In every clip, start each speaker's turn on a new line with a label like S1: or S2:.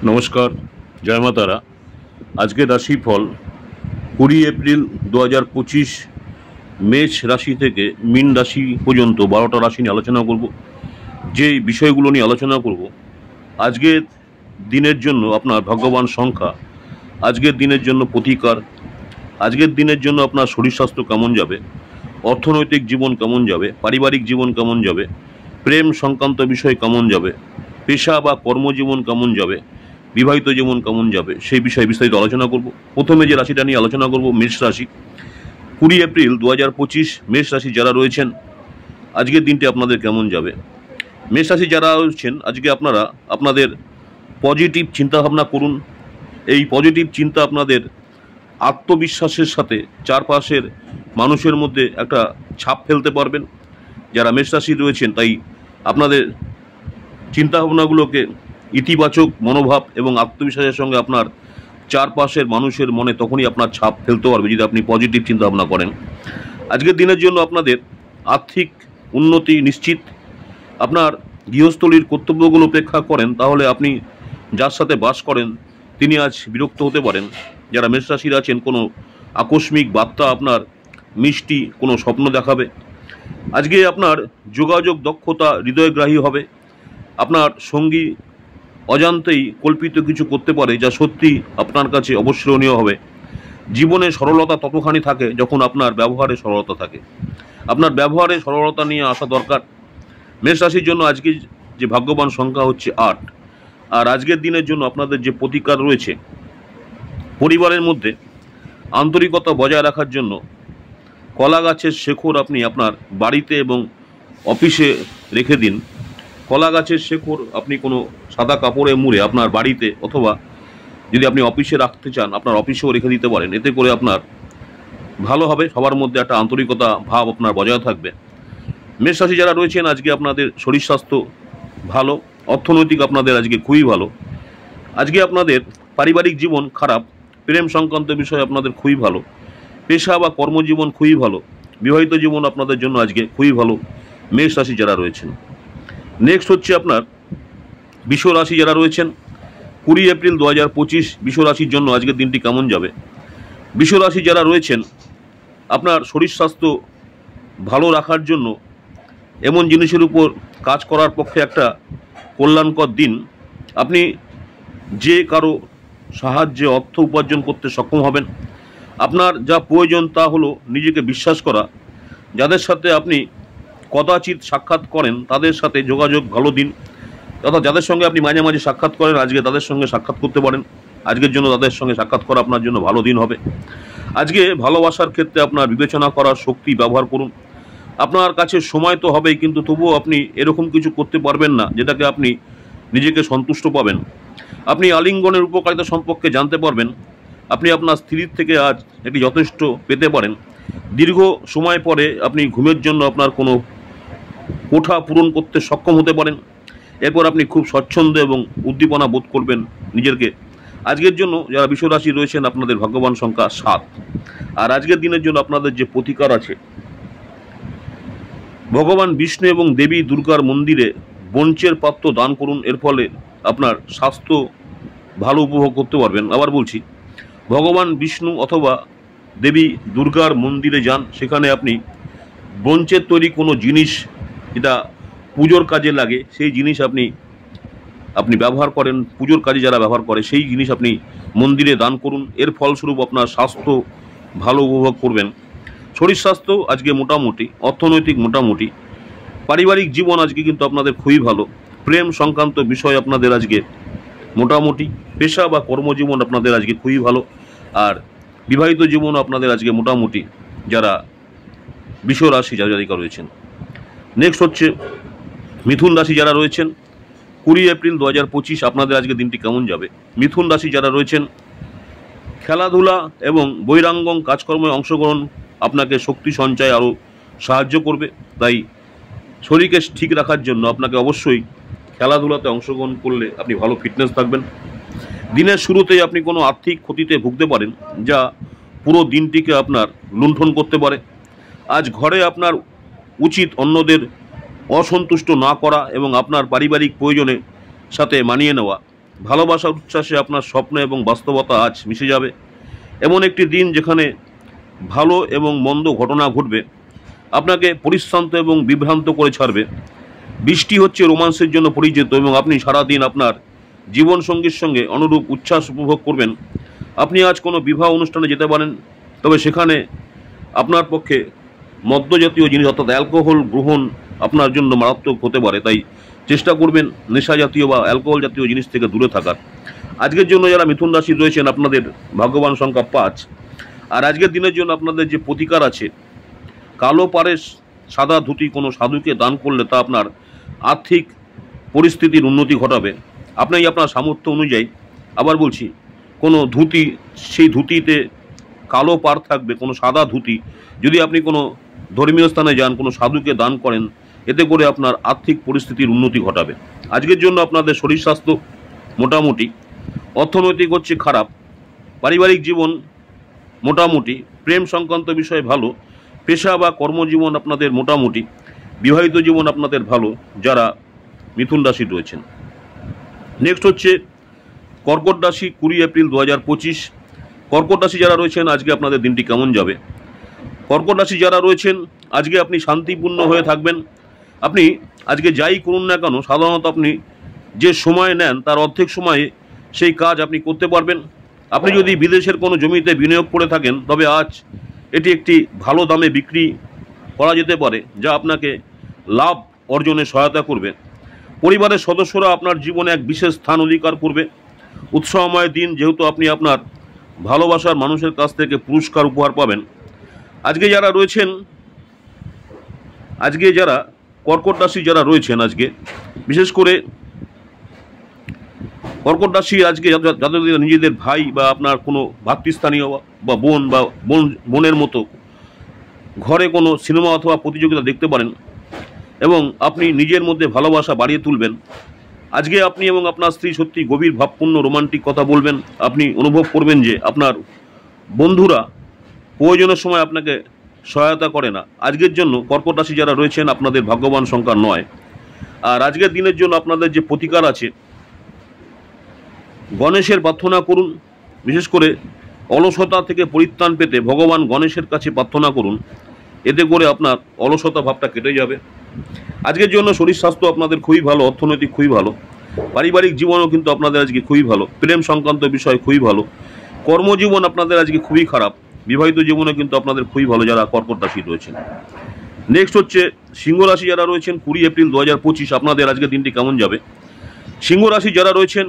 S1: নমস্কার, জয় মা তারা। আজকের রাশিফল 20 এপ্রিল 2025 মেষ রাশি থেকে মীন রাশি পর্যন্ত 12টা রাশি নিয়ে আলোচনা করব। যে বিষয়গুলো নিয়ে আলোচনা করব, আজকের দিনের জন্য আপনার ভাগ্যবান সংখ্যা, আজকের দিনের জন্য প্রতিকার, আজকের দিনের জন্য আপনার শরীর স্বাস্থ্য কেমন যাবে, অর্থনৈতিক জীবন কেমন যাবে, পারিবারিক জীবন কেমন যাবে, প্রেম সংক্রান্ত বিষয় কেমন যাবে, পেশা বা কর্মজীবন কেমন যাবে, বিবাহিত জীবন কেমন যাবে, সেই বিষয়ে বিস্তারিত আলোচনা করব। প্রথমে যে রাশিটা নিয়ে আলোচনা করব, মেষ রাশি। 20 এপ্রিল 2025 মেষ রাশি যারা রয়েছেন, আজকের দিনটি আপনাদের কেমন যাবে। মেষ রাশি যারা রয়েছেন, আজকে আপনারা আপনাদের পজিটিভ চিন্তাভাবনা করুন। এই পজিটিভ চিন্তা আপনাদের আত্মবিশ্বাসের সাথে চারপাশের মানুষের মধ্যে একটা ছাপ ফেলতে পারবেন। যারা মেষ রাশি রয়েছেন, তাই আপনাদের চিন্তাভাবনাগুলোকে ইতিবাচক মনোভাব এবং আত্মবিশ্বাসের সঙ্গে আপনার চারপাশের মানুষের মনে তখনই আপনার ছাপ ফেলতে পারবে যদি আপনি পজিটিভ চিন্তাভাবনা করেন। আজকের দিনের জন্য আপনাদের আর্থিক উন্নতি নিশ্চিত। আপনার গৃহস্থলীর কর্তব্যগুলো উপেক্ষা করেন, তাহলে আপনি যার সাথে বাস করেন তিনি আজ বিরক্ত হতে পারেন। যারা মেষ রাশির আছেন, কোনো আকস্মিক বার্তা আপনার মিষ্টি কোনো স্বপ্ন দেখাবে। আজকে আপনার যোগাযোগ দক্ষতা হৃদয়গ্রাহী হবে। আপনার সঙ্গী অজান্তেই কল্পিত কিছু করতে পারে, যা সত্যি আপনার কাছে অবিস্মরণীয় হবে। জীবনে সরলতা ততখানি থাকে যখন আপনার ব্যবহারে সরলতা থাকে। আপনার ব্যবহারে সরলতা নিয়ে আসা দরকার। মেষ রাশির জন্য আজকে যে ভাগ্যবান সংখ্যা হচ্ছে 8। আর আজকের দিনের জন্য আপনাদের যে প্রতিকার রয়েছে, পরিবারের মধ্যে আন্তরিকতা বজায় রাখার জন্য কলা গাছের শেকড় আপনি আপনার বাড়িতে এবং অফিসে রেখে দিন। কলা গাছের শেকড় আপনি কোনো সাদা কাপড়ে মুড়ে আপনার বাড়িতে, অথবা যদি আপনি অফিসে রাখতে চান আপনার অফিসেও রেখে দিতে পারেন। এতে করে আপনার ভালো হবে, সবার মধ্যে একটা আন্তরিকতা ভাব আপনার বজায় থাকবে। মেষ রাশি যারা রয়েছেন, আজকে আপনাদের শরীর স্বাস্থ্য ভালো, অর্থনৈতিক আপনাদের আজকে খুবই ভালো। আজকে আপনাদের পারিবারিক জীবন খারাপ, প্রেম সংক্রান্ত বিষয় আপনাদের খুবই ভালো, পেশা বা কর্মজীবন খুবই ভালো, বিবাহিত জীবন আপনাদের জন্য আজকে খুবই ভালো মেষ রাশি যারা রয়েছেন। নেক্সট হচ্ছে আপনার বৃষ রাশি যারা রয়েছেন, 20 এপ্রিল 2025 বৃষ রাশির জন্য আজকের দিনটি কেমন যাবে। বৃষ রাশি যারা রয়েছেন, আপনার শরীর স্বাস্থ্য ভালো রাখার জন্য এমন জিনিসের উপর কাজ করার পক্ষে একটা কল্যাণকর দিন। আপনি যে কারো সাহায্যে অর্থ উপার্জন করতে সক্ষম হবেন। আপনার যা প্রয়োজন তা হলো নিজেকে বিশ্বাস করা। যাদের সাথে আপনি কদাচিৎ সাক্ষাৎ করেন তাদের সাথে যোগাযোগ ভালো দিন, অর্থাৎ যাদের সঙ্গে আপনি মাঝে মাঝে সাক্ষাৎ করেন, আজকে তাদের সঙ্গে সাক্ষাৎ করতে পারেন। আজকের জন্য তাদের সঙ্গে সাক্ষাৎ করা আপনার জন্য ভালো দিন হবে। আজকে ভালোবাসার ক্ষেত্রে আপনার বিবেচনা করার শক্তি ব্যবহার করুন। আপনার কাছে সময় তো হবেই, কিন্তু তবুও আপনি এরকম কিছু করতে পারবেন না যেটাকে আপনি নিজেকে সন্তুষ্ট পাবেন। আপনি আলিঙ্গনের উপকারিতা সম্পর্কে জানতে পারবেন। আপনি আপনার স্ত্রীর থেকে আজ এটি যথেষ্ট পেতে পারেন। দীর্ঘ সময় পরে আপনি ঘুমের জন্য আপনার কোনো কোঠা পূরণ করতে সক্ষম হতে পারেন। এরপর আপনি খুব স্বচ্ছন্দ এবং উদ্দীপনা বোধ করবেন নিজেকে। আজকের জন্য যারা বৃষ রাশি রয়েছেন, আপনাদের ভাগ্যবান সংখ্যা 7। আর আজকের দিনের জন্য আপনাদের যে প্রতিকার আছে, ভগবান বিষ্ণু এবং দেবী দুর্গার মন্দিরে বঞ্চের পাত্র দান করুন। এর ফলে আপনার স্বাস্থ্য ভালো উপভোগ করতে পারবেন। আবার বলছি, ভগবান বিষ্ণু অথবা দেবী দুর্গার মন্দিরে যান, সেখানে আপনি ব্রোঞ্চের তৈরি কোনো জিনিস যেটা পুজোর কাজে লাগে, সেই জিনিস আপনি ব্যবহার করেন, পুজোর কাজে যারা ব্যবহার করে সেই জিনিস আপনি মন্দিরে দান করুন। এর ফলস্বরূপ আপনার স্বাস্থ্য ভালো উপভোগ করবেন। শরীর স্বাস্থ্য আজকে মোটামুটি, অর্থনৈতিক মোটামুটি, পারিবারিক জীবন আজকে কিন্তু আপনাদের খুবই ভালো। প্রেম সংক্রান্ত বিষয় আপনাদের আজকে মোটামুটি, পেশা বা কর্মজীবন আপনাদের আজকে খুবই ভালো। আর বিবাহিত জীবনও আপনাদের আজকে মোটামুটি, যারা বৃষ রাশি জাতিকা রয়েছেন। নেক্সট হচ্ছে মিথুন রাশি যারা রয়েছেন, 20 এপ্রিল 2025 আপনাদের আজকে দিনটি কেমন যাবে। মিথুন রাশি যারা রয়েছেন, খেলাধুলা এবং বহিরাঙ্গন কাজকর্মে অংশগ্রহণ আপনাকে শক্তি সঞ্চয় আরও সাহায্য করবে। তাই শরীরকে ঠিক রাখার জন্য আপনাকে অবশ্যই খেলাধুলাতে অংশগ্রহণ করলে আপনি ভালো ফিটনেস থাকবেন। দিনের শুরুতেই আপনি কোনো আর্থিক ক্ষতিতে ভুগতে পারেন, যা পুরো দিনটিকে আপনার লুণ্ঠন করতে পারে। আজ ঘরে আপনার উচিত অন্যদের অসন্তুষ্ট না করা এবং আপনার পারিবারিক প্রয়োজনে সাথে মানিয়ে নেওয়া। ভালোবাসার উচ্ছ্বাসে আপনার স্বপ্ন এবং বাস্তবতা আজ মিশে যাবে। এমন একটি দিন যেখানে ভালো এবং মন্দ ঘটনা ঘটবে, আপনাকে পরিশ্রান্ত এবং বিভ্রান্ত করে ছাড়বে। বৃষ্টি হচ্ছে রোমান্সের জন্য পরিচিত এবং আপনি সারাদিন আপনার জীবনসঙ্গীর সঙ্গে অনুরূপ উচ্ছ্বাস উপভোগ করবেন। আপনি আজ কোনো বিবাহ অনুষ্ঠানে যেতে পারেন, তবে সেখানে আপনার পক্ষে মদ্যজাতীয় জিনিস অর্থাৎ অ্যালকোহল গ্রহণ আপনার জন্য মারাত্মক হতে পারে, তাই চেষ্টা করবেন নেশা জাতীয় বা অ্যালকোহল জাতীয় জিনিস থেকে দূরে থাকার। আজকের জন্য যারা মিথুন রাশি রয়েছেন আপনাদের ভাগ্যবান সংখ্যা 5। আর আজকের দিনের জন্য আপনাদের যে প্রতিকার আছে, কালো পাড়ে সাদা ধুতি কোনো সাধুকে দান করলে তা আপনার আর্থিক পরিস্থিতির উন্নতি ঘটাবে। আপনি আপনার সামর্থ্য অনুযায়ী, আবার বলছি, কোনো ধুতি, সেই ধুতিতে কালো পাড় থাকবে, কোনো সাদা ধুতি যদি আপনি কোনো ধর্মীয় স্থানে যান, কোনো সাধুকে দান করেন, এতে করে আপনার আর্থিক পরিস্থিতির উন্নতি ঘটাবে। আজকের জন্য আপনাদের শরীর স্বাস্থ্য মোটামুটি, অর্থনৈতিক হচ্ছে খারাপ, পারিবারিক জীবন মোটামুটি, প্রেম সংক্রান্ত বিষয় ভালো, পেশা বা কর্মজীবন আপনাদের মোটামুটি, বিবাহিত জীবন আপনাদের ভালো যারা মিথুন রাশি রয়েছেন। নেক্সট হচ্ছে কর্কট রাশি, 20 এপ্রিল 2025। কর্কট রাশি যারা রয়েছেন আজকে আপনাদের দিনটি কেমন যাবে? কর্কট রাশি যারা রয়েছেন আজকে আপনি শান্তিপূর্ণ হয়ে থাকবেন। আপনি আজকে যাই করুন না কেন, সাধারণত আপনি যে সময় নেন তার অর্ধেক সময়ে সেই কাজ আপনি করতে পারবেন। আপনি যদি বিদেশের কোনো জমিতে বিনিয়োগ করে থাকেন, তবে আজ এটি একটি ভালো দামে বিক্রি করা যেতে পারে, যা আপনাকে লাভ অর্জনে সহায়তা করবে। পরিবারের সদস্যরা আপনার জীবনে এক বিশেষ স্থান অধিকার করবে। উৎসবময় দিন, যেহেতু আপনি আপনার ভালোবাসার মানুষের কাছ থেকে পুরস্কার উপহার পাবেন। আজকে যারা রয়েছেন, আজকে যারা কর্কট রাশি যারা রয়েছেন, আজকে বিশেষ করে কর্কট রাশি আজকে যাদের নিজেদের ভাই বা আপনার কোনো ভাতৃস্থানীয় বা বোনের মতো ঘরে কোনো সিনেমা অথবা প্রতিযোগিতা দেখতে পারেন এবং আপনি নিজের মধ্যে ভালোবাসা বাড়িয়ে তুলবেন। আজকে আপনি এবং আপনার স্ত্রী সত্যি গভীর ভাবপূর্ণ রোমান্টিক কথা বলবেন। আপনি অনুভব করবেন যে আপনার বন্ধুরা প্রয়োজনের সময় আপনাকে সহায়তা করে না। আজকের জন্য কর্কট রাশি যারা রয়েছেন আপনাদের ভাগ্যবান সংখ্যা 9। আর আজকের দিনের জন্য আপনাদের যে প্রতিকার আছে, গণেশের প্রার্থনা করুন। বিশেষ করে অলসতা থেকে পরিত্রাণ পেতে ভগবান গণেশের কাছে প্রার্থনা করুন, এতে করে আপনার অলসতা ভাবটা কেটে যাবে। আজকের জন্য শরীর স্বাস্থ্য আপনাদের খুবই ভালো, অর্থনৈতিক খুবই ভালো, পারিবারিক জীবনও কিন্তু আপনাদের আজকে খুবই ভালো, প্রেম সংক্রান্ত বিষয় খুবই ভালো, কর্মজীবন আপনাদের আজকে খুবই খারাপ, বিবাহিত জীবনে কিন্তু আপনাদের খুবই ভালো যারা কর্কট রাশি রয়েছেন। নেক্সট হচ্ছে সিংহ রাশি যারা রয়েছেন, 20 এপ্রিল 2025 আপনাদের আজকে দিনটি কেমন যাবে? সিংহ রাশি যারা রয়েছেন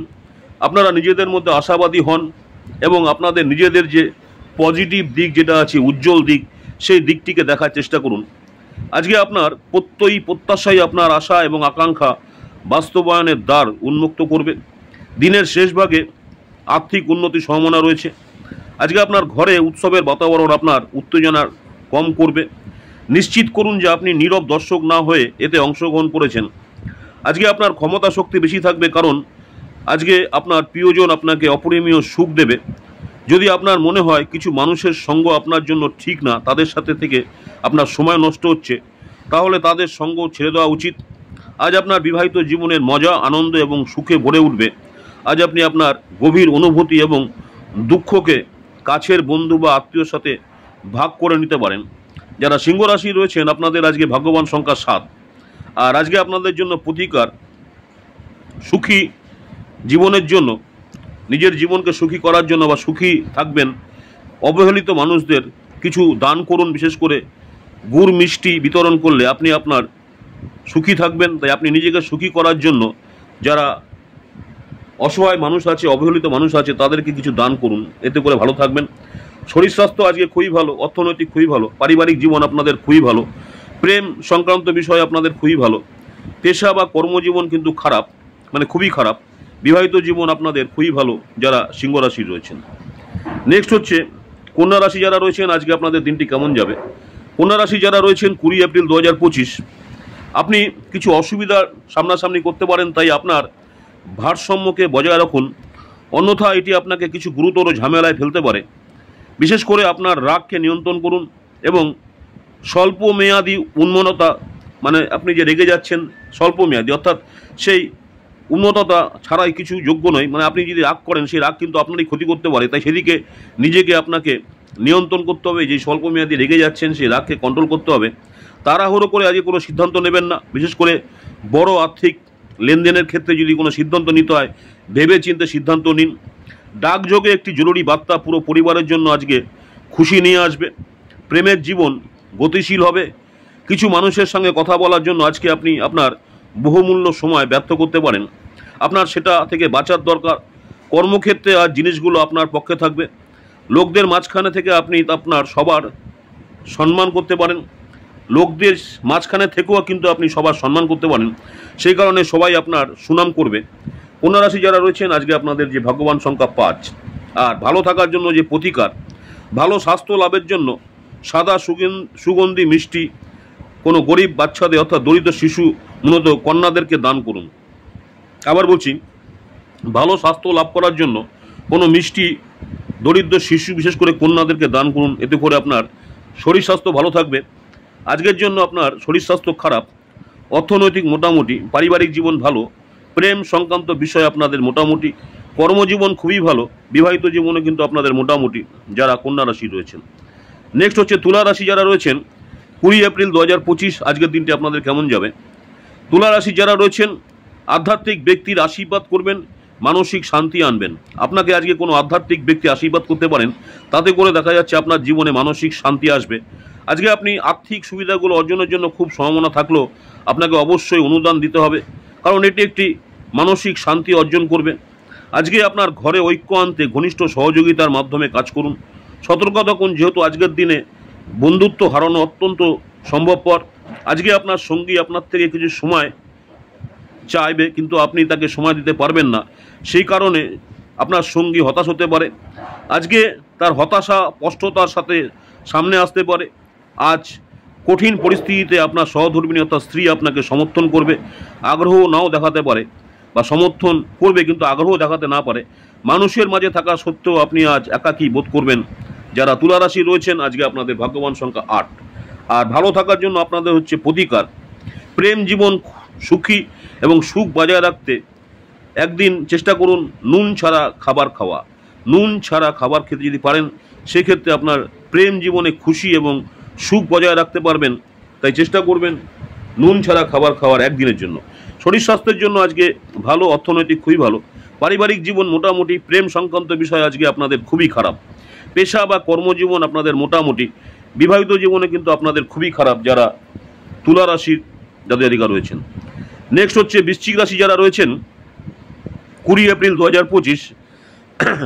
S1: আপনারা নিজেদের মধ্যে আশাবাদী হন এবং আপনাদের নিজেদের যে পজিটিভ দিক যেটা আছে, উজ্জ্বল দিক, সেই দিকটিকে দেখার চেষ্টা করুন। আজকে আপনার প্রত্যাশাই আপনার আশা এবং আকাঙ্ক্ষা বাস্তবায়নের দ্বার উন্মুক্ত করবে। দিনের শেষ ভাগে আর্থিক উন্নতির সম্ভাবনা রয়েছে। আজকে আপনার ঘরে উৎসবের বাতাবরণ আপনার উত্তেজনার কম করবে। নিশ্চিত করুন যে আপনি নীরব দর্শক না হয়ে এতে অংশগ্রহণ করেছেন। আজকে আপনার ক্ষমতা শক্তি বেশি থাকবে, কারণ আজকে আপনার প্রিয়জন আপনাকে অপরিমেয় সুখ দেবে। যদি আপনার মনে হয় কিছু মানুষের সঙ্গ আপনার জন্য ঠিক না, তাদের সাথে থেকে আপনার সময় নষ্ট হচ্ছে, তাহলে তাদের সঙ্গ ছেড়ে দেওয়া উচিত। আজ আপনার বিবাহিত জীবনের মজা, আনন্দ এবং সুখে ভরে উঠবে। আজ আপনি আপনার গভীর অনুভূতি এবং দুঃখকে কাছের বন্ধু বা আত্মীয়র সাথে ভাগ করে নিতে পারেন। যারা সিংহ রাশি রয়েছেন আপনাদের আজকে ভাগ্যবান সংখ্যা 7। আর আজকে আপনাদের জন্য প্রতিকার, সুখী জীবনের জন্য, নিজের জীবনকে সুখী করার জন্য বা সুখী থাকবেন, অবহেলিত মানুষদের কিছু দান করুন। বিশেষ করে গুড় মিষ্টি বিতরণ করলে আপনি আপনার সুখী থাকবেন। তাই আপনি নিজেকে সুখী করার জন্য যারা অসহায় মানুষ আছে, অবহেলিত মানুষ আছে, তাদেরকে কিছু দান করুন, এতে করে ভালো থাকবেন। শরীর স্বাস্থ্য আজকে খুবই ভালো, অর্থনৈতিক খুবই ভালো, পারিবারিক জীবন আপনাদের খুবই ভালো, প্রেম সংক্রান্ত বিষয় আপনাদের খুবই ভালো, পেশা বা কর্মজীবন কিন্তু খারাপ, মানে খুবই খারাপ, বিবাহিত জীবন আপনাদের খুবই ভালো যারা সিংহ রাশি রয়েছেন। নেক্সট হচ্ছে কন্যা রাশি যারা রয়েছেন আজকে আপনাদের দিনটি কেমন যাবে? কন্যা রাশি যারা রয়েছেন 20 এপ্রিল 2025 আপনি কিছু অসুবিধার সামনাসামনি করতে পারেন, তাই আপনার ভারসাম্যকে বজায় রাখুন, অন্যথা এটি আপনাকে কিছু গুরুতর ঝামেলায় ফেলতে পারে। বিশেষ করে আপনার রাগকে নিয়ন্ত্রণ করুন এবং স্বল্প মেয়াদী উন্মনতা, মানে আপনি যে রেগে যাচ্ছেন স্বল্প মেয়াদী, অর্থাৎ সেই উন্নততা ছাড়াই কিছু যোগ্য নয়। মানে আপনি যদি রাগ করেন, সেই রাগ কিন্তু আপনারই ক্ষতি করতে পারে। তাই সেদিকে নিজেকে আপনাকে নিয়ন্ত্রণ করতে হবে। যে স্বল্পমেয়াদী রেগে যাচ্ছেন, সেই রাগকে কন্ট্রোল করতে হবে। তাড়াহুড়ো করে আজকে কোনো সিদ্ধান্ত নেবেন না। বিশেষ করে বড় আর্থিক লেনদেনের ক্ষেত্রে যদি কোনো সিদ্ধান্ত নিতে হয়, ভেবে চিন্তে সিদ্ধান্ত নিন। ডাকযোগে একটি জরুরি বার্তা পুরো পরিবারের জন্য আজকে খুশি নিয়ে আসবে। প্রেমের জীবন গতিশীল হবে। কিছু মানুষের সঙ্গে কথা বলার জন্য আজকে আপনি আপনার বহুমূল্য সময় ব্যর্থ করতে পারেন। আপনার সেটা থেকে বাঁচার দরকার। কর্মক্ষেত্রে আর জিনিসগুলো আপনার পক্ষে থাকবে। লোকদের মাঝখানে থেকে আপনি আপনার সবার সম্মান করতে পারেন। লোকদের মাঝখানে থেকেও কিন্তু আপনি সবার সম্মান করতে পারেন। সেই কারণে সবাই আপনার সুনাম করবে। কন্যা রাশি যারা রয়েছেন, আজকে আপনাদের যে ভাগ্যবান সংখ্যা 5। আর ভালো থাকার জন্য যে প্রতিকার, ভালো স্বাস্থ্য লাভের জন্য সাদা সুগন্ধি মিষ্টি কোনো গরিব বাচ্চাদের অর্থাৎ দরিদ্র শিশু, মূলত কন্যাদেরকে দান করুন। আবার বলছি, ভালো স্বাস্থ্য লাভ করার জন্য কোনো মিষ্টি দরিদ্র শিশু, বিশেষ করে কন্যাদেরকে দান করুন। এতে করে আপনার শরীর স্বাস্থ্য ভালো থাকবে। আজকের জন্য আপনার শরীর স্বাস্থ্য খারাপ, অর্থনৈতিক মোটামুটি, পারিবারিক জীবন ভালো, প্রেম সংক্রান্ত বিষয় আপনাদের মোটামুটি, কর্মজীবন খুবই ভালো, বিবাহিত জীবনে কিন্তু আপনাদের মোটামুটি যারা কন্যা রাশি রয়েছেন। নেক্সট হচ্ছে তুলা রাশি যারা রয়েছেন, 20 এপ্রিল 2025 আজকের দিনটি আপনাদের কেমন যাবে। তুলা রাশি যারা রয়েছেন, আধ্যাত্মিক ব্যক্তির আশীর্বাদ করবেন, মানসিক শান্তি আনবেন। আপনাকে আজকে কোনো আধ্যাত্মিক ব্যক্তি আশীর্বাদ করতে পারেন, তাতে করে দেখা যাচ্ছে আপনার জীবনে মানসিক শান্তি আসবে। আজকে আপনি আর্থিক সুবিধাগুলো অর্জনের জন্য খুব সম্ভাবনা থাকলেও আপনাকে অবশ্যই অনুদান দিতে হবে, কারণ এটি একটি মানসিক শান্তি অর্জন করবে। আজকে আপনার ঘরে ঐক্য আনতে ঘনিষ্ঠ সহযোগিতার মাধ্যমে কাজ করুন। সতর্ক থাকুন, যেহেতু আজকের দিনে বন্ধুত্ব হারানো অত্যন্ত সম্ভবপর। আজকে আপনার সঙ্গী আপনার থেকে কিছু সময় চাইবে, কিন্তু আপনি তাকে সময় দিতে পারবেন না। সেই কারণে আপনার সঙ্গী হতাশ হতে পারে। আজকে তার হতাশা স্পষ্টতার সাথে সামনে আসতে পারে। আজ কঠিন পরিস্থিতিতে আপনার সহধর্মিণী অর্থাৎ স্ত্রী আপনাকে সমর্থন করবে। আগ্রহ নাও দেখাতে পারে, বা সমর্থন করবে কিন্তু আগ্রহ দেখাতে না পারে। মানুষের মাঝে থাকা সত্ত্বেও আপনি আজ একাকী বোধ করবেন। যারা তুলা রাশি রয়েছেন, আজকে আপনাদের ভাগ্যবান সংখ্যা 8। আর ভালো থাকার জন্য আপনাদের হচ্ছে প্রতিকার, প্রেম জীবন সুখী এবং সুখ বজায় রাখতে একদিন চেষ্টা করুন নুন ছাড়া খাবার খাওয়া। নুন ছাড়া খাবার খেতে যদি পারেন, সেক্ষেত্রে আপনার প্রেম জীবনে খুশি এবং সুখ বজায় রাখতে পারবেন। তাই চেষ্টা করবেন নুন ছাড়া খাবার খাওয়ার একদিনের জন্য। শরীর স্বাস্থ্যের জন্য আজকে ভালো, অর্থনৈতিক খুবই ভালো, পারিবারিক জীবন মোটামুটি, প্রেম সংক্রান্ত বিষয় আজকে আপনাদের খুবই খারাপ, পেশা বা কর্মজীবন আপনাদের মোটামুটি, বিবাহিত জীবনে কিন্তু আপনাদের খুবই খারাপ যারা তুলা রাশির জাতক রয়েছেন। নেক্সট হচ্ছে বৃশ্চিক রাশি যারা রয়েছেন, 20 এপ্রিল 2025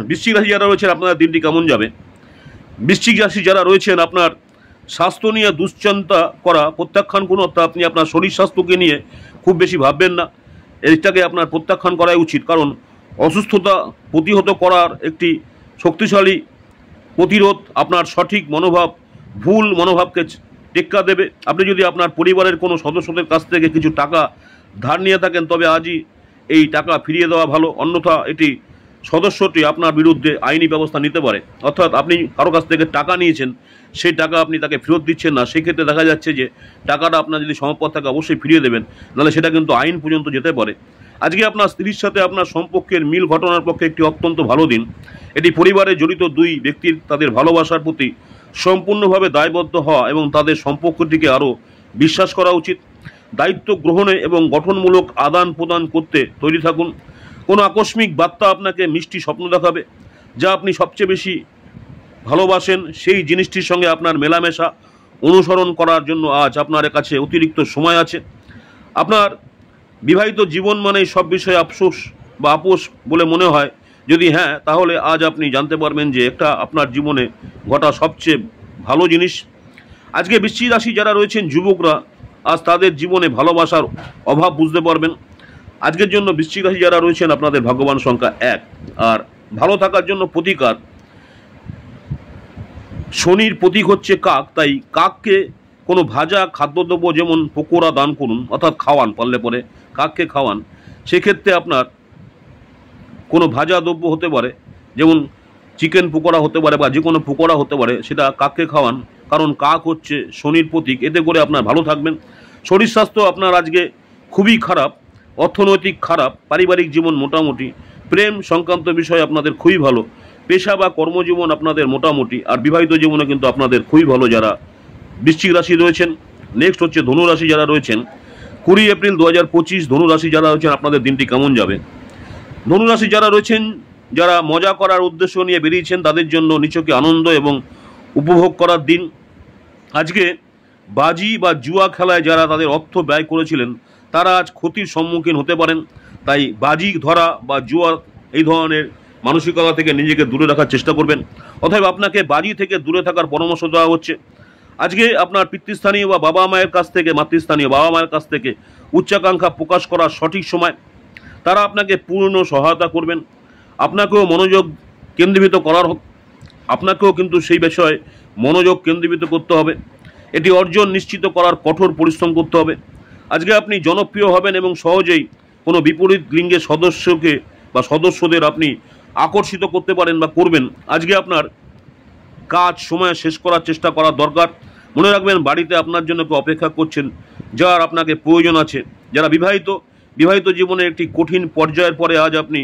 S1: বৃশ্চিক রাশি যারা রয়েছেন, আপনাদের দিনটি কেমন যাবে। বৃশ্চিক রাশি যারা রয়েছেন, আপনার স্বাস্থ্য নিয়ে দুশ্চিন্তা করা প্রত্যাখ্যান করুন। অর্থাৎ আপনি আপনার শরীর স্বাস্থ্যকে নিয়ে খুব বেশি ভাববেন না, এটাকে আপনার প্রত্যাখ্যান করাই উচিত। কারণ অসুস্থতা প্রতিহত করার একটি শক্তিশালী প্রতিরোধ আপনার সঠিক মনোভাব ভুল মনোভাবকে টেক্কা দেবে। আপনি যদি আপনার পরিবারের কোনো সদস্যদের কাছ থেকে কিছু টাকা ধার নিয়ে থাকেন, তবে আজই এই টাকা ফিরিয়ে দেওয়া ভালো, অন্যথা এটি সদস্যটি আপনার বিরুদ্ধে আইনি ব্যবস্থা নিতে পারে। অর্থাৎ আপনি কারো কাছ থেকে টাকা নিয়েছেন, সেই টাকা আপনি তাকে ফেরত দিচ্ছেন না, সেক্ষেত্রে দেখা যাচ্ছে যে টাকাটা আপনার যদি সম্পদ থাকে অবশ্যই ফিরিয়ে দেবেন, নাহলে সেটা কিন্তু আইন পর্যন্ত যেতে পারে। আজকে আপনার স্ত্রীর সাথে আপনার সম্পর্কের মিল ঘটনার পক্ষে একটি অত্যন্ত ভালো দিন। এটি পরিবারে জড়িত দুই ব্যক্তির তাদের ভালোবাসার প্রতি সম্পূর্ণভাবে দায়বদ্ধ হওয়া এবং তাদের সম্পর্কটিকে আরও বিশ্বাস করা উচিত। দায়িত্ব গ্রহণে এবং গঠনমূলক আদান প্রদান করতে তৈরি থাকুন। কোনো আকস্মিক বার্তা আপনাকে মিষ্টি স্বপ্ন দেখাবে, যা আপনি সবচেয়ে বেশি ভালোবাসেন, সেই জিনিসটির সঙ্গে আপনার মেলামেশা অনুসরণ করার জন্য আজ আপনার কাছে অতিরিক্ত সময় আছে। আপনার বিবাহিত জীবন মানে সব বিষয়ে আফসোস বা আপোষ বলে মনে হয়, যদি হ্যাঁ, তাহলে আজ আপনি জানতে পারবেন যে একটা আপনার জীবনে ঘটা সবচেয়ে ভালো জিনিস। আজকে বৃশ্চিক রাশি যারা রয়েছেন যুবকরা, আজ তাদের জীবনে ভালোবাসার অভাব বুঝতে পারবেন। আজকের জন্য বৃশ্চিক রাশি যারা রয়েছেন, আপনাদের ভাগ্যবান সংখ্যা 1। আর ভালো থাকার জন্য প্রতিকার, শনির প্রতীক হচ্ছে কাক, তাই কাককে কোনো ভাজা খাদ্যদ্রব্য যেমন পকোড়া দান করুন, অর্থাৎ খাওয়ান, পারলে পরে কাককে খাওয়ান। সেক্ষেত্রে আপনার কোনো ভাজা দ্রব্য হতে পারে, যেমন চিকেন পকোড়া হতে পারে বা যে কোনো পকোড়া হতে পারে, সেটা কাককে খাওয়ান, কারণ কাক হচ্ছে শনির প্রতীক। এতে করে আপনার ভালো থাকবেন। শরীর স্বাস্থ্য আপনার আজকে খুবই খারাপ, অর্থনৈতিক খারাপ, পারিবারিক জীবন মোটামুটি, প্রেম সংক্রান্ত বিষয় আপনাদের খুবই ভালো, পেশা বা কর্মজীবন আপনাদের মোটামুটি, আর বিবাহিত জীবনে কিন্তু আপনাদের খুবই ভালো যারা বৃশ্চিক রাশি রয়েছেন। নেক্সট হচ্ছে ধনু রাশি যারা রয়েছেন, 20 এপ্রিল 2025 ধনু রাশি যারা রয়েছেন আপনাদের দিনটি কেমন যাবে। ধনু রাশি যারা রয়েছেন, যারা মজা করার উদ্দেশ্য নিয়ে বেরিয়েছেন, তাদের জন্য নিছকে আনন্দ এবং উপভোগ করার দিন। আজকে বাজি বা জুয়া খেলায় যারা তাদের অর্থ ব্যয় করেছিলেন তারা আজ ক্ষতির সম্মুখীন হতে পারেন। তাই বাজি ধরা বা জুয়া এই ধরনের মানসিকতা থেকে নিজেকে দূরে রাখার চেষ্টা করবেন। অতএব আপনাকে বাজি থেকে দূরে থাকার পরামর্শ দেওয়া হচ্ছে। আজকে আপনার পিতৃস্থানীয় বা বাবা মায়ের কাছ থেকে, মাতৃস্থানীয় বাবা মায়ের কাছ থেকে উচ্চাকাঙ্ক্ষা প্রকাশ করার সঠিক সময়। তারা আপনাকে পূর্ণ সহায়তা করবেন। আপনাকেও মনোযোগ কেন্দ্রীভূত করার, আপনাকেও কিন্তু সেই বিষয়ে মনোযোগ কেন্দ্রীভূত করতে হবে। এটি অর্জন নিশ্চিত করার কঠোর পরিশ্রম করতে হবে। আজকে আপনি জনপ্রিয় হবেন এবং সহজেই কোনো বিপরীত লিঙ্গের সদস্যকে বা সদস্যদের আপনি আকর্ষিত করতে পারেন বা করবেন। আজকে আপনার কাজ সময়ে শেষ করার চেষ্টা করা দরকার। মনে রাখবেন বাড়িতে আপনার জন্য কেউ অপেক্ষা করছেন, যার আপনাকে প্রয়োজন আছে। যারা বিবাহিত জীবনের একটি কঠিন পর্যায়ের পরে আজ আপনি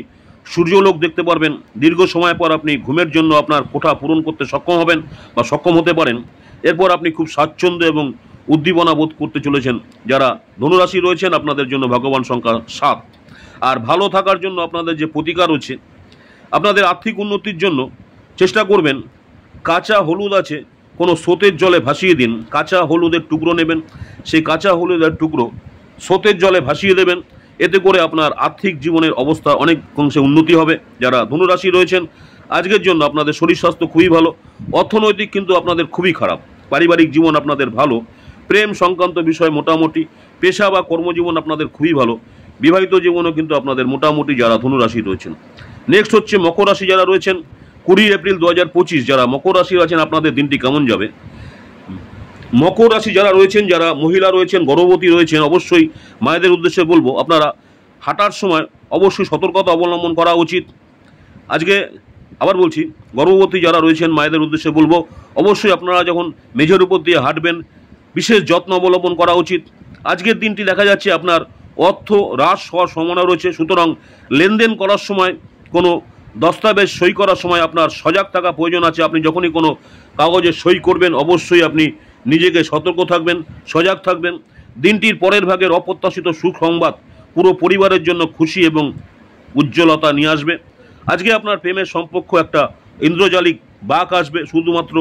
S1: সূর্যলোক দেখতে পারবেন। দীর্ঘ সময় পর আপনি ঘুমের জন্য আপনার কোঠা পূরণ করতে সক্ষম হবেন বা সক্ষম হতে পারেন। এরপর আপনি খুব স্বাচ্ছন্দ্য এবং উদ্দীপনা বোধ করতে চলেছেন। যারা ধনুরাশি রয়েছেন আপনাদের জন্য ভগবান সংখ্যা 7। আর ভালো থাকার জন্য আপনাদের যে প্রতিকার হচ্ছে, আপনাদের আর্থিক উন্নতির জন্য চেষ্টা করবেন কাঁচা হলুদ আছে কোনো স্রোতের জলে ভাসিয়ে দিন। কাঁচা হলুদের টুকরো নেবেন, সেই কাঁচা হলুদের টুকরো স্রোতের জলে ভাসিয়ে দেবেন। এতে করে আপনার আর্থিক জীবনের অবস্থা অনেক অংশে উন্নতি হবে। যারা ধনুরাশি রয়েছেন আজকের জন্য আপনাদের শরীর স্বাস্থ্য খুবই ভালো, অর্থনৈতিক কিন্তু আপনাদের খুবই খারাপ, পারিবারিক জীবন আপনাদের ভালো, প্রেম সংক্রান্ত বিষয় মোটামুটি, পেশা বা কর্মজীবন আপনাদের খুবই ভালো, বিবাহিত জীবনও কিন্তু আপনাদের মোটামুটি যারা ধনুরাশি রয়েছেন। নেক্সট হচ্ছে মকর রাশি যারা রয়েছেন, 20 এপ্রিল 2025 যারা মকর রাশি আছেন আপনাদের দিনটি কেমন যাবে। মকর রাশি যারা রয়েছেন, যারা মহিলা রয়েছেন, গর্ভবতী রয়েছেন, অবশ্যই মায়েদের উদ্দেশ্যে বলবো আপনারা হাঁটার সময় অবশ্যই সতর্কতা অবলম্বন করা উচিত। আজকে আবার বলছি, গর্ভবতী যারা রয়েছেন মায়েদের উদ্দেশ্যে বলবো অবশ্যই আপনারা যখন মেঝের উপর দিয়ে হাঁটবেন বিশেষ যত্ন অবলম্বন করা উচিত। আজকের দিনটি দেখা যাচ্ছে আপনার অর্থ হ্রাস হওয়ার সম্ভাবনা রয়েছে। সুতরাং লেনদেন করার সময়, কোনো দস্তাবেজ সই করার সময় আপনার সজাগ থাকা প্রয়োজন আছে। আপনি যখনই কোনো কাগজে সই করবেন অবশ্যই আপনি নিজেকে সতর্ক থাকবেন, সজাগ থাকবেন। দিনটির পরের ভাগের অপ্রত্যাশিত সুখ সংবাদ পুরো পরিবারের জন্য খুশি এবং উজ্জ্বলতা নিয়ে আসবে। আজকে আপনার প্রেমের সম্পর্ক একটা ইন্দ্রজালিক বাঁক আসবে। শুধুমাত্র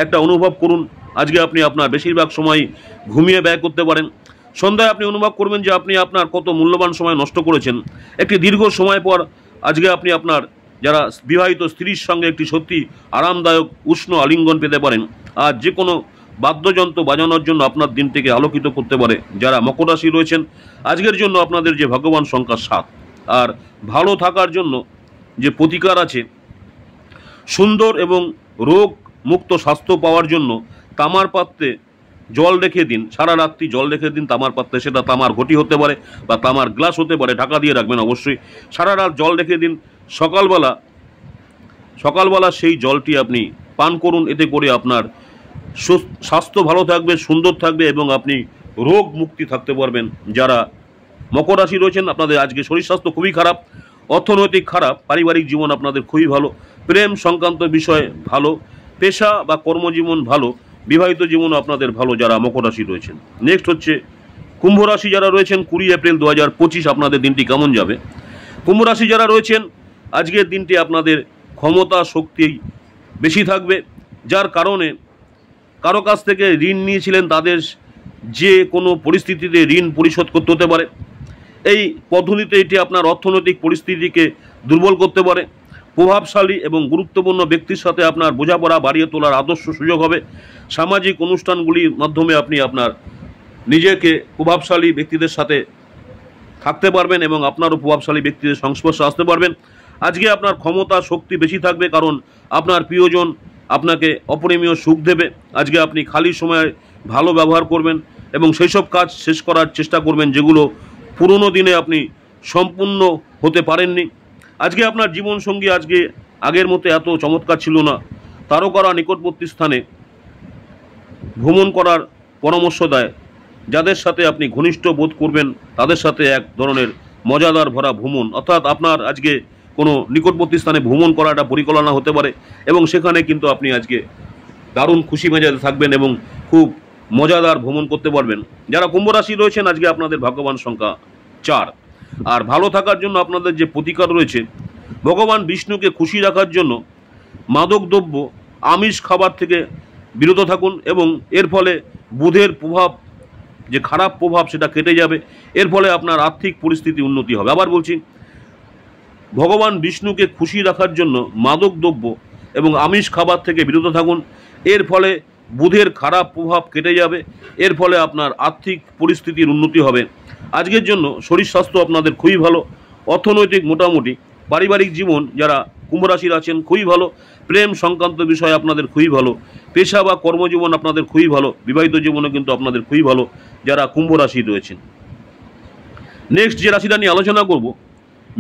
S1: একটা অনুভব করুন, আজকে আপনি আপনার বেশিরভাগ সময় ঘুমিয়ে ব্যয় করতে পারেন। সন্ধ্যায় আপনি অনুভব করবেন যে আপনি আপনার কত মূল্যবান সময় নষ্ট করেছেন। একটি দীর্ঘ সময় পর আজকে আপনি আপনার যারা বিবাহিত স্ত্রীর সঙ্গে একটি সত্যি আরামদায়ক উষ্ণ আলিঙ্গন পেতে পারেন। আর যে কোনো বাদ্যযন্ত্র বাজানোর জন্য আপনার দিনটিকে আলোকিত করতে পারে। যারা মকর রাশি রয়েছেন আজকের জন্য আপনাদের যে ভগবান সংখ্যা 7। আর ভালো থাকার জন্য যে প্রতিকার আছে, সুন্দর এবং রোগ মুক্ত স্বাস্থ্য পাওয়ার জন্য তামার পাত্রে জল রেখে দিন, সারা রাত্রি জল রেখে দিন তামার পাত্রে। সেটা তামার ঘটি হতে পারে বা তামার গ্লাস হতে পারে, ঢাকা দিয়ে রাখবেন অবশ্যই। সারা রাত জল রেখে দিন, সকালবেলা সেই জলটি আপনি পান করুন। এতে করে আপনার স্বাস্থ্য ভালো থাকবে, সুন্দর থাকবে এবং আপনি রোগ মুক্তি থাকতে পারবেন। যারা মকর রাশি রয়েছেন আপনাদের আজকে শরীর স্বাস্থ্য খুবই খারাপ, অর্থনৈতিক খারাপ, পারিবারিক জীবন আপনাদের খুবই ভালো, প্রেম সংক্রান্ত বিষয় ভালো, পেশা বা কর্মজীবন ভালো, বিবাহিত জীবনও আপনাদের ভালো যারা মকর রাশি রয়েছেন। নেক্সট হচ্ছে কুম্ভ রাশি যারা রয়েছেন, 20 এপ্রিল 2025 আপনাদের দিনটি কেমন যাবে। কুম্ভ রাশি যারা রয়েছেন আজকের দিনটি আপনাদের ক্ষমতা শক্তি বেশি থাকবে, যার কারণে কারো কাছ থেকে ঋণ নিয়েছিলেন তাদের যে কোনো পরিস্থিতিতে ঋণ পরিশোধ করতে হতে পারে। এই পদ্ধতিতে এটি আপনার অর্থনৈতিক পরিস্থিতিকে দুর্বল করতে পারে। প্রভাবশালী এবং গুরুত্বপূর্ণ ব্যক্তির সাথে আপনার বোঝাপড়া বাড়িয়ে তোলার আদর্শ সুযোগ হবে। সামাজিক অনুষ্ঠানগুলির মাধ্যমে আপনি আপনার নিজেকে প্রভাবশালী ব্যক্তিদের সাথে থাকতে পারবেন এবং আপনারও প্রভাবশালী ব্যক্তিদের সংস্পর্শে আসতে পারবেন। আজকে আপনার ক্ষমতা শক্তি বেশি থাকবে, কারণ আপনার প্রিয়জন আপনাকে অপরিমেয় সুখ দেবে। আজকে আপনি খালি সময়ে ভালো ব্যবহার করবেন এবং সেই সব কাজ শেষ করার চেষ্টা করবেন যেগুলো পুরনো দিনে আপনি সম্পূর্ণ হতে পারেননি। আজকে আপনার জীবনসঙ্গী আজকে আগের মতো এত চমৎকার ছিল না। তারকারা নিকটবর্তী স্থানে ভ্রমণ করার পরামর্শ দেয়। যাদের সাথে আপনি ঘনিষ্ঠ বোধ করবেন তাদের সাথে এক ধরনের মজাদার ভরা ভ্রমণ, অর্থাৎ আপনার আজকে কোনো নিকটবর্তী স্থানে ভ্রমণ করা একটা পরিকল্পনা হতে পারে এবং সেখানে কিন্তু আপনি আজকে দারুণ খুশি মেজাজে থাকবেন এবং খুব মজাদার ভ্রমণ করতে পারবেন। যারা কুম্ভ রাশি রয়েছেন আজকে আপনাদের ভাগ্যবান সংখ্যা 4। আর ভালো থাকার জন্য আপনাদের যে প্রতিকার রয়েছে, ভগবান বিষ্ণুকে খুশি রাখার জন্য মাদক দ্রব্য আমিষ খাবার থেকে বিরত থাকুন এবং এর ফলে বুধের প্রভাব, যে খারাপ প্রভাব, সেটা কেটে যাবে। এর ফলে আপনার আর্থিক পরিস্থিতি উন্নতি হবে। আবার বলছি, ভগবান বিষ্ণুকে খুশি রাখার জন্য মাদক দ্রব্য এবং আমিষ খাবার থেকে বিরত থাকুন। এর ফলে বুধের খারাপ প্রভাব কেটে যাবে। এর ফলে আপনার আর্থিক পরিস্থিতির উন্নতি হবে। আজকের জন্য শরীর স্বাস্থ্য আপনাদের খুবই ভালো, অর্থনৈতিক মোটামুটি, পারিবারিক জীবন যারা কুম্ভ রাশির আছেন খুবই ভালো, প্রেম সংক্রান্ত বিষয় আপনাদের খুবই ভালো, পেশা বা কর্মজীবন আপনাদের খুবই ভালো, বিবাহিত জীবনে কিন্তু আপনাদের খুবই ভালো যারা কুম্ভ রাশি রয়েছেন। নেক্সট যে রাশিটা নিয়ে আলোচনা করব,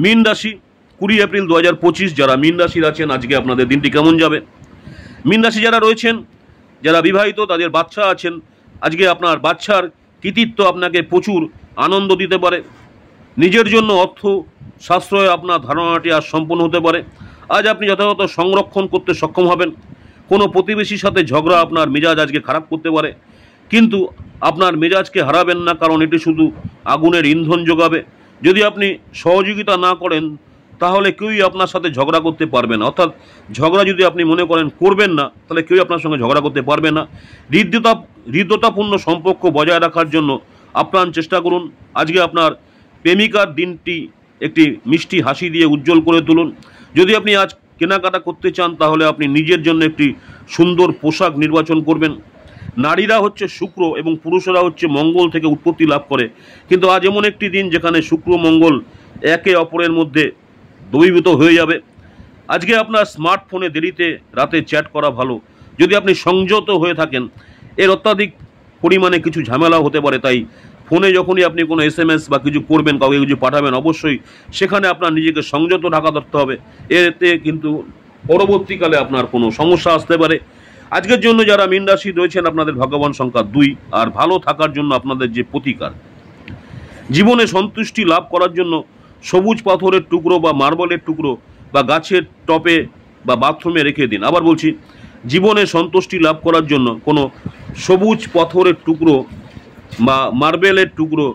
S1: মীন রাশি। 20 এপ্রিল 2025 যারা মীন রাশির আছেন আজকে আপনাদের দিনটি কেমন যাবে? মীন রাশি যারা রয়েছেন, যারা বিবাহিত, তাদের বাচ্চা আছেন, আজকে আপনার বাচ্চার কৃতিত্ব আপনাকে প্রচুর আনন্দ দিতে পারে। নিজের জন্য অর্থ সাশ্রয় আপনার ধারণাটি আজ সম্পন্ন হতে পারে। আজ আপনি যথাযথ সংরক্ষণ করতে সক্ষম হবেন। কোনো প্রতিবেশীর সাথে ঝগড়া আপনার মেজাজ আজকে খারাপ করতে পারে, কিন্তু আপনার মেজাজকে হারাবেন না, কারণ এটি শুধু আগুনের ইন্ধন যোগাবে। যদি আপনি সহযোগিতা না করেন তাহলে কেউই আপনার সাথে ঝগড়া করতে পারবে না। অর্থাৎ ঝগড়া যদি আপনি মনে করেন করবেন না, তাহলে কেউই আপনার সঙ্গে ঝগড়া করতে পারবে না। হৃদ্যতাপূর্ণ সম্পর্ক বজায় রাখার জন্য আপ্রাণ চেষ্টা করুন। আজকে আপনার প্রেমিকার দিনটি একটি মিষ্টি হাসি দিয়ে উজ্জ্বল করে তুলুন। যদি আপনি আজ কেনাকাটা করতে চান তাহলে আপনি নিজের জন্য একটি সুন্দর পোশাক নির্বাচন করবেন। নারীরা হচ্ছে শুক্র এবং পুরুষেরা হচ্ছে মঙ্গল থেকে উৎপত্তি লাভ করে, কিন্তু আজ এমন একটি দিন যেখানে শুক্র মঙ্গল একে অপরের মধ্যে দ্রবীভূত হয়ে যাবে। আজকে আপনার স্মার্টফোনে দেরিতে রাতে চ্যাট করা ভালো। যদি আপনি সংযত হয়ে থাকেন, এর অত্যাধিক পরিমাণে কিছু ঝামেলাও হতে পারে। তাই ফোনে যখনই আপনি কোনো SMS বা কিছু করবেন, কাউকে কিছু পাঠাবেন, অবশ্যই সেখানে আপনার নিজেকে সংযত ঢাকা ধরতে হবে। এতে কিন্তু পরবর্তীকালে আপনার কোনো সমস্যা আসতে পারে। আজকের জন্য যারা মীন রাশি রয়েছেন আপনাদের ভাগ্যবান সংখ্যা 2। আর ভালো থাকার জন্য আপনাদের যে প্রতিকার, জীবনে সন্তুষ্টি লাভ করার জন্য সবুজ পাথরের টুকরো বা মার্বেলের টুকরো বা গাছের টপে বা বাথরুমে রেখে দিন। আবার বলছি, জীবনে সন্তুষ্টি লাভ করার জন্য কোনো সবুজ পাথরের টুকরো বা মার্বেলের টুকরো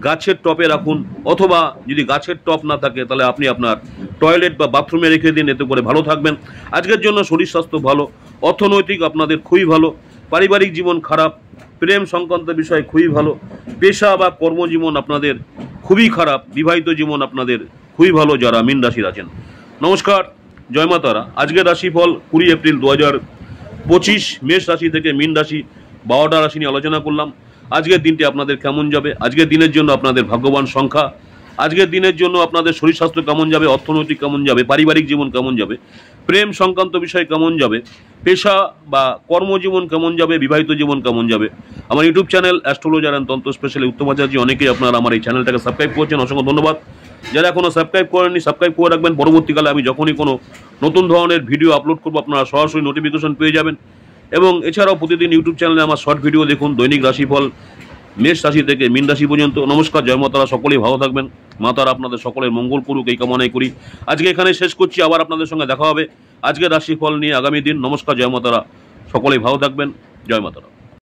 S1: গাছের টপে রাখুন, অথবা যদি গাছের টপ না থাকে তাহলে আপনি আপনার টয়লেট বা বাথরুমে রেখে দিন। এতে করে ভালো থাকবেন। আজকের জন্য শরীর স্বাস্থ্য ভালো, অর্থনৈতিক আপনাদের খুবই ভালো, পারিবারিক জীবন খারাপ, প্রেম সংক্রান্ত বিষয় খুবই ভালো, পেশা বা কর্মজীবন আপনাদের খুবই খারাপ, বিবাহিত জীবন আপনাদের খুবই ভালো যারা মীন রাশির আছেন। নমস্কার, জয় মা তারা। আজকের রাশিফল 20 এপ্রিল 2025 মেষ রাশি থেকে মীন রাশি 12টা রাশি নিয়ে আলোচনা করলাম। আজকের দিনটি আপনাদের কেমন যাবে? আজকের দিনের জন্য আপনাদের ভাগ্যবান সংখ্যা, আজকের দিনের জন্য আপনাদের শরীর স্বাস্থ্য কেমন যাবে, অর্থনৈতিক কেমন যাবে, পারিবারিক জীবন কেমন যাবে, প্রেম সংক্রান্ত বিষয় কেমন যাবে, পেশা বা কর্মজীবন কেমন যাবে, বিবাহিত জীবন কেমন যাবে। আমার ইউটিউব চ্যানেল অ্যাস্ট্রোলজার অ্যান্ড তন্ত্র স্পেশালি উত্তম আচার্য, অনেকেই আপনারা আমার এই চ্যানেলটাকে সাবস্ক্রাইব করেছেন, অসংখ্য ধন্যবাদ। যারা এখনও সাবস্ক্রাইব করেননি সাবস্ক্রাইব করে রাখবেন। পরবর্তীকালে আমি যখনই কোনো নতুন ধরনের ভিডিও আপলোড করবো আপনারা সরাসরি নোটিফিকেশন পেয়ে যাবেন। এবং এছাড়াও প্রতিদিন ইউটিউব চ্যানেলে আমার শর্ট ভিডিও দেখুন, দৈনিক রাশিফল মেষ রাশি থেকে মীন রাশি পর্যন্ত। নমস্কার, জয় মা তারা। সকলেই ভালো থাকবেন। মা তারা আপনাদের সকলের মঙ্গল করুক এই কামনাই করি। আজকে এখানে শেষ করছি, আবার আপনাদের সঙ্গে দেখা হবে আজকের রাশিফল নিয়ে আগামী দিন। নমস্কার, জয় মা তারা। সকলেই ভালো থাকবেন। জয় মা তারা।